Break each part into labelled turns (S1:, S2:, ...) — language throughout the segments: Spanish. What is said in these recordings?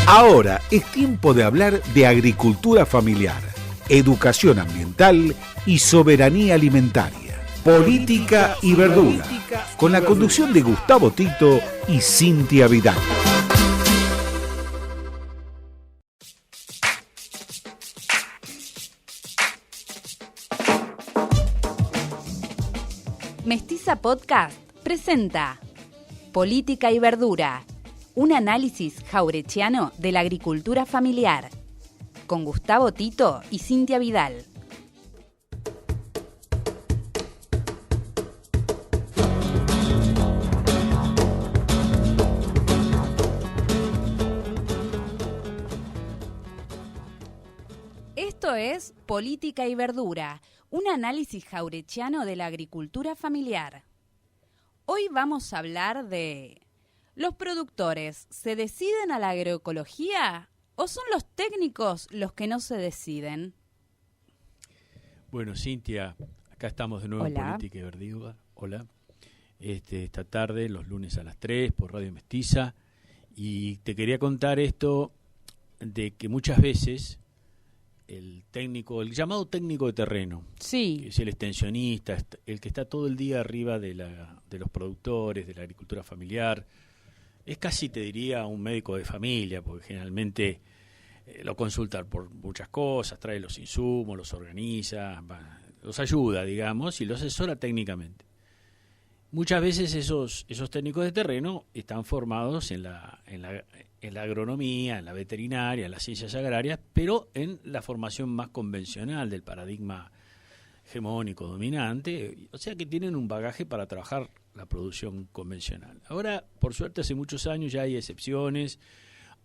S1: Ahora es tiempo de hablar de agricultura familiar, educación ambiental y soberanía alimentaria. Política y verdura, con la conducción de Gustavo Tito y Cintia Vidal.
S2: Mestiza Podcast presenta Política y Verdura, un análisis jaurechiano de la agricultura familiar, con Gustavo Tito y Cintia Vidal. Esto es Política y Verdura, un análisis jaurechiano de la agricultura familiar. Hoy vamos a hablar de... ¿Los productores se deciden a la agroecología o son los técnicos los que no se deciden?
S3: Bueno, Cintia, acá estamos de nuevo.
S2: Hola.
S3: En Política y Verdura. Hola. Esta tarde, los lunes a las 3 por Radio Mestiza. Y te quería contar esto de que muchas veces el llamado técnico de terreno,
S2: Sí.
S3: que es el extensionista, el que está todo el día arriba de los productores, de la agricultura familiar, es casi, te diría, un médico de familia, porque generalmente lo consulta por muchas cosas, trae los insumos, los organiza, los ayuda, digamos, y los asesora técnicamente. Muchas veces esos técnicos de terreno están formados en la agronomía, en la veterinaria, en las ciencias agrarias, pero en la formación más convencional del paradigma hegemónico dominante, o sea que tienen un bagaje para trabajar la producción convencional. Ahora, por suerte, hace muchos años ya hay excepciones,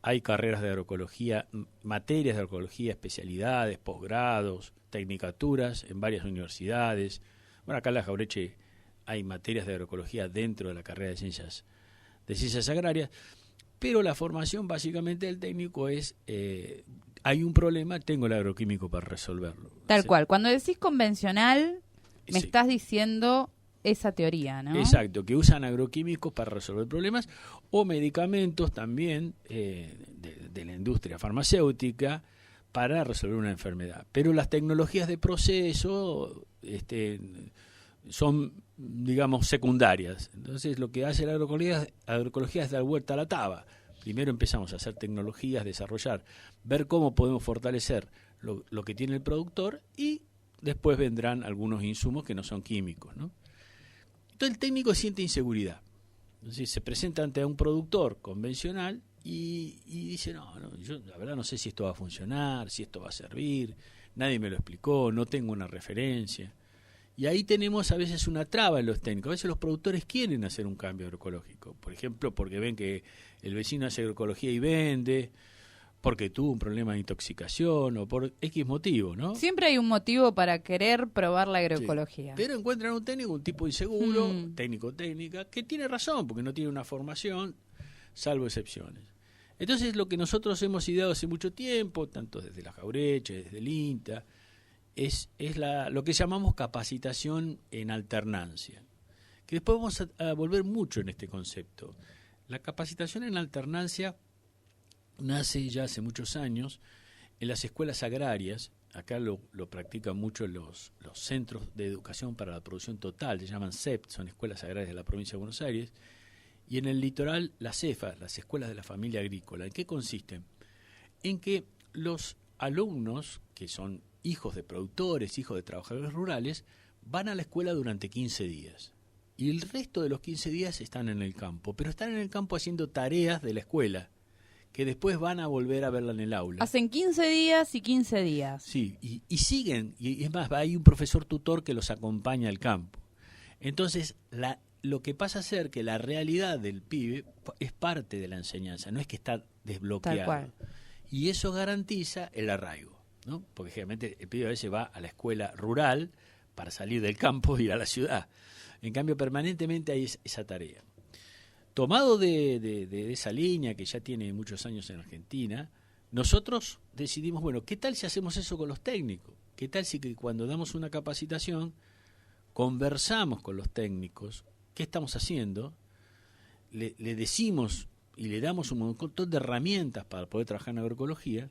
S3: hay carreras de agroecología, materias de agroecología, especialidades, posgrados, tecnicaturas en varias universidades. Bueno, acá en la Jaureche hay materias de agroecología dentro de la carrera de ciencias agrarias, pero la formación básicamente del técnico es, hay un problema, tengo el agroquímico para resolverlo.
S2: Tal cual. Cuando decís convencional, me
S3: Sí.
S2: estás diciendo esa teoría, ¿no?
S3: Exacto, que usan agroquímicos para resolver problemas o medicamentos también de la industria farmacéutica para resolver una enfermedad. Pero las tecnologías de proceso son, digamos, secundarias. Entonces lo que hace la agroecología es dar vuelta a la taba. Primero empezamos a hacer tecnologías, desarrollar, ver cómo podemos fortalecer lo que tiene el productor y después vendrán algunos insumos que no son químicos, ¿no? Entonces el técnico siente inseguridad. Entonces se presenta ante un productor convencional y dice, no, yo la verdad no sé si esto va a funcionar, si esto va a servir, nadie me lo explicó, no tengo una referencia. Y ahí tenemos a veces una traba en los técnicos. A veces los productores quieren hacer un cambio agroecológico, por ejemplo, porque ven que el vecino hace agroecología y vende, porque tuvo un problema de intoxicación o por X motivo, ¿no?
S2: Siempre hay un motivo para querer probar la agroecología.
S3: Sí. Pero encuentran un técnico, un tipo inseguro, técnica, que tiene razón, porque no tiene una formación, salvo excepciones. Entonces, lo que nosotros hemos ideado hace mucho tiempo, tanto desde la Jaureche, desde el INTA, es lo que llamamos capacitación en alternancia, que después vamos a volver mucho en este concepto. La capacitación en alternancia nace ya hace muchos años en las escuelas agrarias. Acá lo practican mucho los centros de educación para la producción total, se llaman CEP, son escuelas agrarias de la provincia de Buenos Aires, y en el litoral las CEFAS, las escuelas de la familia agrícola. ¿En qué consisten? En que los alumnos, que son hijos de productores, hijos de trabajadores rurales, van a la escuela durante 15 días. Y el resto de los 15 días están en el campo, pero están en el campo haciendo tareas de la escuela, que después van a volver a verla en el aula.
S2: Hacen 15 días y 15 días.
S3: Sí, y siguen, y es más, hay un profesor tutor que los acompaña al campo. Entonces, lo que pasa a ser que la realidad del pibe es parte de la enseñanza, no es que está desbloqueado.
S2: Tal cual.
S3: Y eso garantiza el arraigo, ¿no? Porque generalmente el pibe a veces va a la escuela rural para salir del campo e ir a la ciudad. En cambio, permanentemente hay esa tarea. Tomado de esa línea que ya tiene muchos años en Argentina, nosotros decidimos, bueno, ¿qué tal si hacemos eso con los técnicos? ¿Qué tal si que cuando damos una capacitación conversamos con los técnicos? ¿Qué estamos haciendo? Le decimos y le damos un montón de herramientas para poder trabajar en agroecología,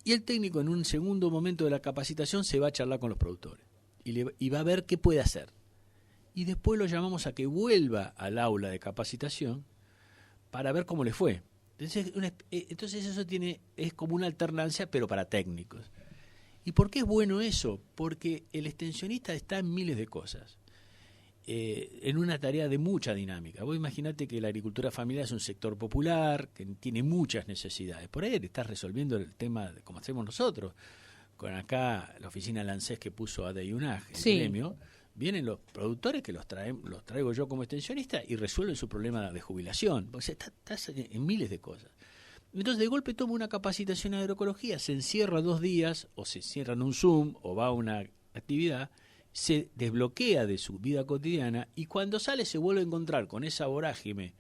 S3: y el técnico en un segundo momento de la capacitación se va a charlar con los productores y va a ver qué puede hacer. Y después lo llamamos a que vuelva al aula de capacitación para ver cómo le fue. Entonces eso es como una alternancia, pero para técnicos. ¿Y por qué es bueno eso? Porque el extensionista está en miles de cosas, en una tarea de mucha dinámica. Vos imaginate que la agricultura familiar es un sector popular, que tiene muchas necesidades. Por ahí estás resolviendo el tema de, como hacemos nosotros, con acá la oficina Lancés que puso a Deyunaj, el gremio. Vienen los productores que los traigo yo como extensionista y resuelven su problema de jubilación. O sea, estás en miles de cosas. Entonces, de golpe toma una capacitación en agroecología, se encierra 2 días, o se cierra en un Zoom, o va a una actividad, se desbloquea de su vida cotidiana y cuando sale se vuelve a encontrar con esa vorágine,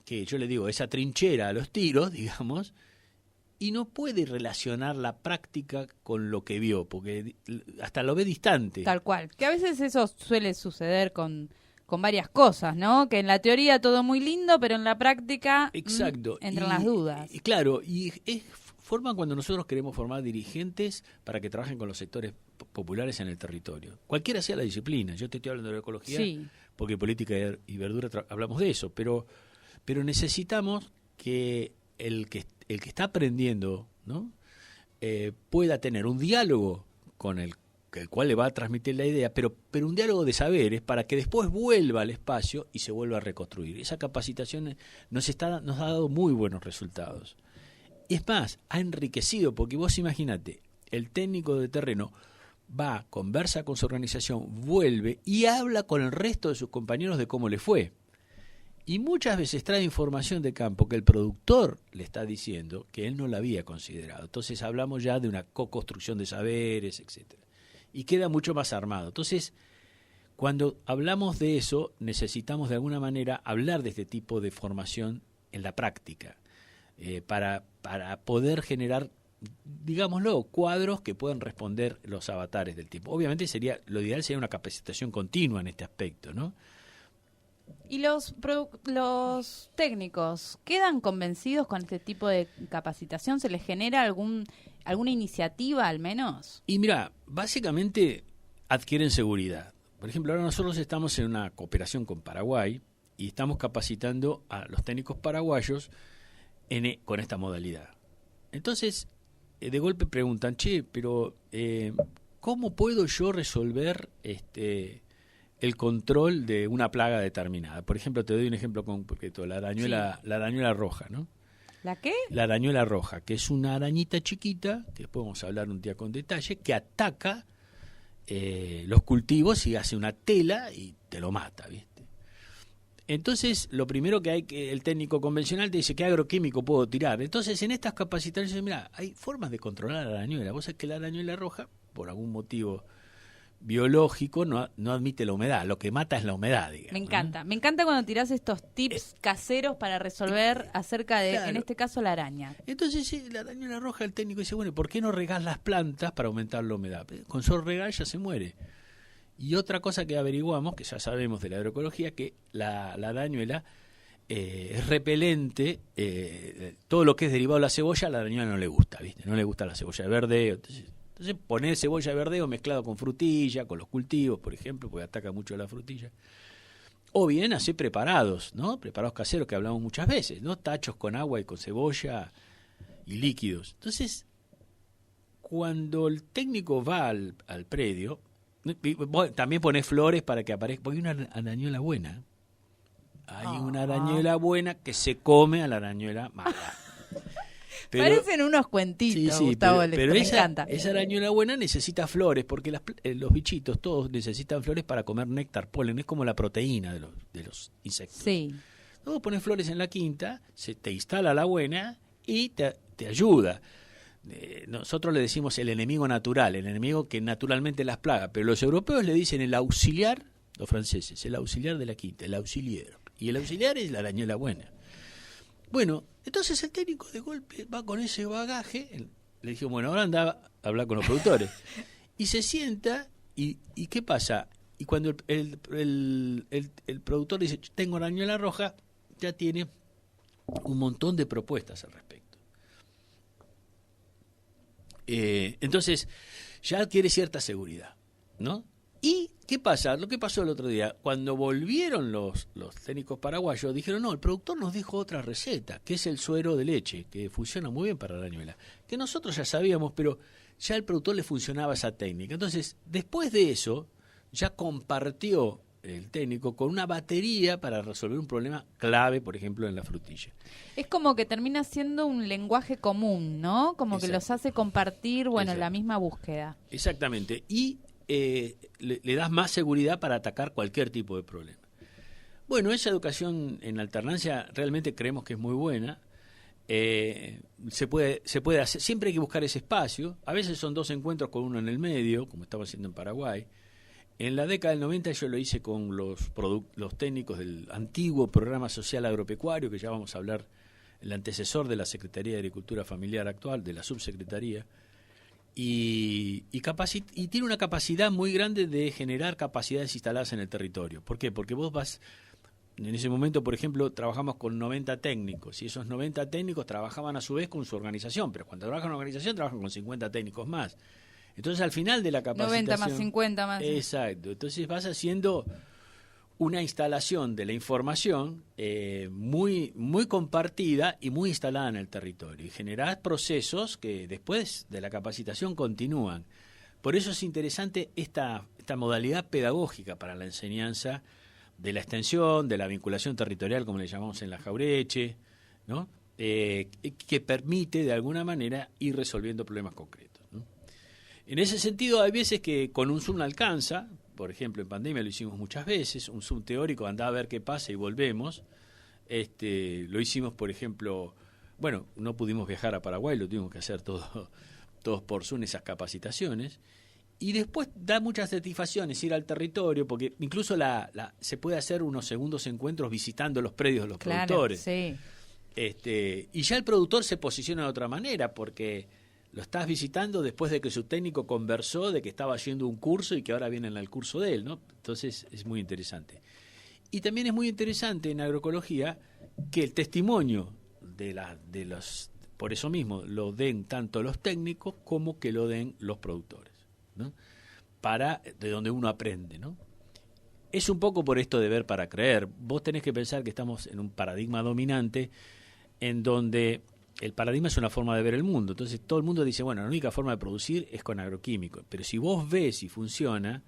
S3: que yo le digo, esa trinchera a los tiros, digamos, y no puede relacionar la práctica con lo que vio, porque hasta lo ve distante.
S2: Tal cual, que a veces eso suele suceder con varias cosas, ¿no? Que en la teoría todo muy lindo, pero en la práctica
S3: exacto.
S2: Entran las dudas.
S3: Y claro, y forman cuando nosotros queremos formar dirigentes para que trabajen con los sectores populares en el territorio. Cualquiera sea la disciplina, yo te estoy hablando de ecología, porque política y verdura hablamos de eso, pero necesitamos que el que está aprendiendo, ¿no? Pueda tener un diálogo con el cual le va a transmitir la idea, pero un diálogo de saberes para que después vuelva al espacio y se vuelva a reconstruir. Esa capacitación nos ha dado muy buenos resultados. Es más, ha enriquecido, porque vos imaginate, el técnico de terreno va, conversa con su organización, vuelve y habla con el resto de sus compañeros de cómo le fue. Y muchas veces trae información de campo que el productor le está diciendo que él no la había considerado. Entonces hablamos ya de una co-construcción de saberes, etcétera. Y queda mucho más armado. Entonces, cuando hablamos de eso, necesitamos de alguna manera hablar de este tipo de formación en la práctica, para poder generar, digámoslo, cuadros que puedan responder los avatares del tiempo. Obviamente lo ideal sería una capacitación continua en este aspecto, ¿no?
S2: ¿Y los técnicos quedan convencidos con este tipo de capacitación? ¿Se les genera alguna iniciativa al menos?
S3: Y mira, básicamente adquieren seguridad. Por ejemplo, ahora nosotros estamos en una cooperación con Paraguay y estamos capacitando a los técnicos paraguayos con esta modalidad. Entonces, de golpe preguntan, pero ¿cómo puedo yo resolver el control de una plaga determinada? Por ejemplo, te doy un ejemplo concreto, la arañuela roja, ¿no?
S2: ¿La qué?
S3: La arañuela roja, que es una arañita chiquita, que después vamos a hablar un día con detalle, que ataca los cultivos y hace una tela y te lo mata, ¿viste? Entonces, lo primero que el técnico convencional te dice, ¿qué agroquímico puedo tirar? Entonces, en estas capacitaciones, mira, hay formas de controlar la arañuela. Vos sabés que la arañuela roja, por algún motivo biológico, no admite la humedad. Lo que mata es la humedad, digamos.
S2: Me encanta. Me encanta cuando tirás estos tips caseros para resolver acerca de, claro, en este caso, la araña.
S3: Entonces, la arañuela roja, el técnico dice, bueno, ¿por qué no regás las plantas para aumentar la humedad? Con solo regar ya se muere. Y otra cosa que averiguamos, que ya sabemos de la agroecología, que la arañuela es repelente, todo lo que es derivado de la cebolla, a la arañuela no le gusta, ¿viste? No le gusta la cebolla de verdeo. Entonces poner cebolla de verdeo mezclado con frutilla, con los cultivos, por ejemplo, porque ataca mucho la frutilla. O bien hacer preparados, ¿no? Preparados caseros que hablamos muchas veces, ¿no? Tachos con agua y con cebolla y líquidos. Entonces, cuando el técnico va al predio, también pones flores para que aparezca, porque hay una arañuela buena. Hay una arañuela buena que se come a la arañuela mala.
S2: Pero, parecen unos cuentitos, sí, Gustavo, pero me encanta.
S3: Esa arañuela buena necesita flores, porque los bichitos todos necesitan flores para comer néctar, polen, es como la proteína de los insectos.
S2: Sí.
S3: Luego pones flores en la quinta, se te instala la buena y te ayuda. Nosotros le decimos el enemigo natural, el enemigo que naturalmente las plaga, pero los europeos le dicen el auxiliar, los franceses, el auxiliar de la quinta, el auxiliar. Y el auxiliar es la arañuela buena. Bueno, entonces el técnico de golpe va con ese bagaje, le dijo, bueno, ahora anda a hablar con los productores. Y se sienta, y ¿qué pasa? Y cuando el productor dice, tengo arañuela roja, ya tiene un montón de propuestas al respecto. Entonces, ya adquiere cierta seguridad, ¿no? ¿Y qué pasa? Lo que pasó el otro día, cuando volvieron los técnicos paraguayos, dijeron, no, el productor nos dijo otra receta, que es el suero de leche, que funciona muy bien para la arañuela, que nosotros ya sabíamos, pero ya al productor le funcionaba esa técnica. Entonces, después de eso, ya compartió el técnico con una batería para resolver un problema clave, por ejemplo, en la frutilla.
S2: Es como que termina siendo un lenguaje común, ¿no? Como que los hace compartir, la misma búsqueda.
S3: Exactamente. Y le das más seguridad para atacar cualquier tipo de problema. Bueno, esa educación en alternancia realmente creemos que es muy buena. Se puede hacer, siempre hay que buscar ese espacio. A veces son 2 encuentros con uno en el medio, como estaba haciendo en Paraguay. En la década del 90 yo lo hice con los técnicos del antiguo programa social agropecuario, que ya vamos a hablar, el antecesor de la Secretaría de Agricultura Familiar actual, de la subsecretaría, y tiene una capacidad muy grande de generar capacidades instaladas en el territorio. ¿Por qué? Porque vos vas, en ese momento, por ejemplo, trabajamos con 90 técnicos, y esos 90 técnicos trabajaban a su vez con su organización, pero cuando trabajan en una organización trabajan con 50 técnicos más. Entonces, al final de la capacitación...
S2: 90 más 50 más.
S3: Exacto. Entonces vas haciendo una instalación de la información muy, muy compartida y muy instalada en el territorio. Y generás procesos que después de la capacitación continúan. Por eso es interesante esta modalidad pedagógica para la enseñanza de la extensión, de la vinculación territorial, como le llamamos en la Jaureche, ¿no? Que permite, de alguna manera, ir resolviendo problemas concretos. En ese sentido, hay veces que con un Zoom alcanza. Por ejemplo, en pandemia lo hicimos muchas veces, un Zoom teórico, andá a ver qué pasa y volvemos. Lo hicimos, por ejemplo, no pudimos viajar a Paraguay, lo tuvimos que hacer todos por Zoom, esas capacitaciones. Y después da muchas satisfacciones ir al territorio, porque incluso se puede hacer unos segundos encuentros visitando los predios de los productores.
S2: Sí.
S3: Y ya el productor se posiciona de otra manera, porque lo estás visitando después de que su técnico conversó de que estaba haciendo un curso y que ahora vienen al curso de él, ¿no? Entonces es muy interesante. Y también es muy interesante en agroecología que el testimonio de los, por eso mismo, lo den tanto los técnicos como que lo den los productores, ¿no? De donde uno aprende, ¿no? Es un poco por esto de ver para creer. Vos tenés que pensar que estamos en un paradigma dominante en donde el paradigma es una forma de ver el mundo. Entonces todo el mundo dice, la única forma de producir es con agroquímicos. Pero si vos ves y funciona,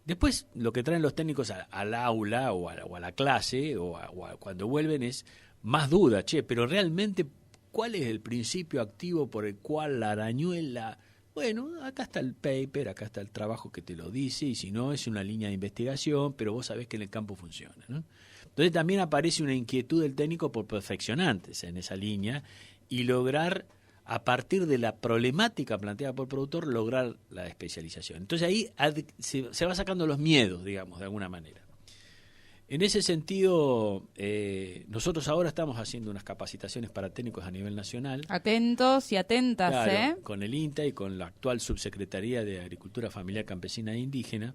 S3: después lo que traen los técnicos al aula o a la clase o cuando vuelven es más duda. Pero realmente, ¿cuál es el principio activo por el cual la arañuela? Bueno, acá está el paper, acá está el trabajo que te lo dice, y si no, es una línea de investigación, pero vos sabés que en el campo funciona, ¿no? Entonces también aparece una inquietud del técnico por perfeccionarse en esa línea y lograr, a partir de la problemática planteada por el productor, lograr la especialización. Entonces ahí se va sacando los miedos, digamos, de alguna manera. En ese sentido, nosotros ahora estamos haciendo unas capacitaciones para técnicos a nivel nacional.
S2: Atentos y atentas,
S3: claro, con el INTA y con la actual Subsecretaría de Agricultura Familiar, Campesina e Indígena.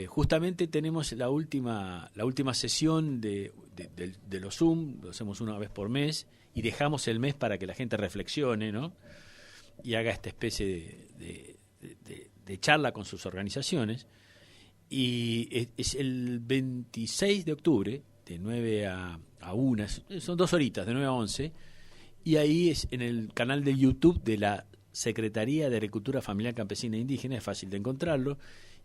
S3: Justamente tenemos la última sesión de los Zoom, lo hacemos una vez por mes, y dejamos el mes para que la gente reflexione, ¿no? Y haga esta especie de charla con sus organizaciones. Y es el 26 de octubre, de 9 a 1, son 2 horitas, de 9 a 11, y ahí es en el canal de YouTube de la Secretaría de Agricultura Familiar, Campesina e Indígena, es fácil de encontrarlo,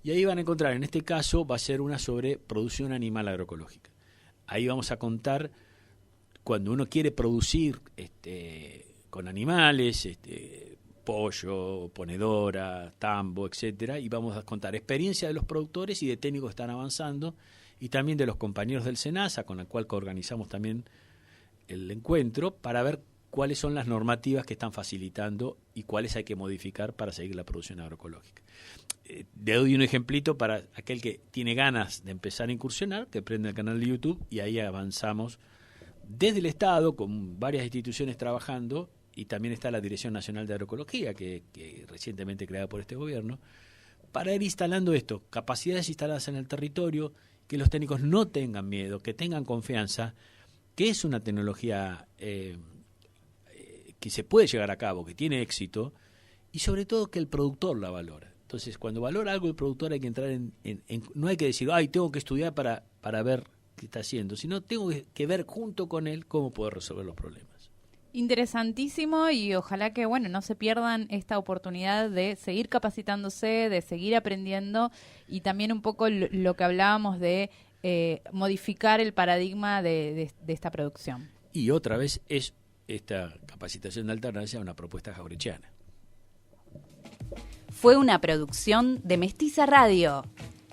S3: y ahí van a encontrar, en este caso va a ser una sobre producción animal agroecológica. Ahí vamos a contar cuando uno quiere producir con animales, pollo, ponedora, tambo, etcétera, y vamos a contar experiencia de los productores y de técnicos que están avanzando, y también de los compañeros del SENASA, con el cual coorganizamos también el encuentro, para ver cuáles son las normativas que están facilitando y cuáles hay que modificar para seguir la producción agroecológica. Le doy un ejemplito para aquel que tiene ganas de empezar a incursionar, que prenda el canal de YouTube, y ahí avanzamos desde el Estado, con varias instituciones trabajando, y también está la Dirección Nacional de Agroecología, que recientemente creada por este gobierno, para ir instalando esto, capacidades instaladas en el territorio, que los técnicos no tengan miedo, que tengan confianza que es una tecnología que se puede llevar a cabo, que tiene éxito, y sobre todo que el productor la valora. Entonces, cuando valora algo el productor hay que entrar no hay que decir, tengo que estudiar para ver qué está haciendo, sino tengo que ver junto con él cómo poder resolver los problemas.
S2: Interesantísimo, y ojalá que no se pierdan esta oportunidad de seguir capacitándose, de seguir aprendiendo, y también un poco lo que hablábamos de modificar el paradigma de esta producción.
S3: Y otra vez es esta capacitación de alternancia una propuesta jaurechiana.
S2: Fue una producción de Mestiza Radio,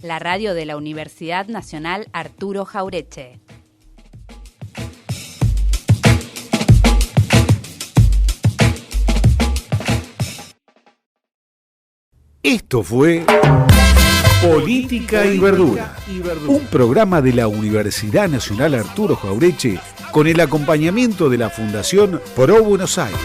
S2: la radio de la Universidad Nacional Arturo Jauretche.
S1: Esto fue Política y Verdura, un programa de la Universidad Nacional Arturo Jauretche con el acompañamiento de la Fundación Pro Buenos Aires.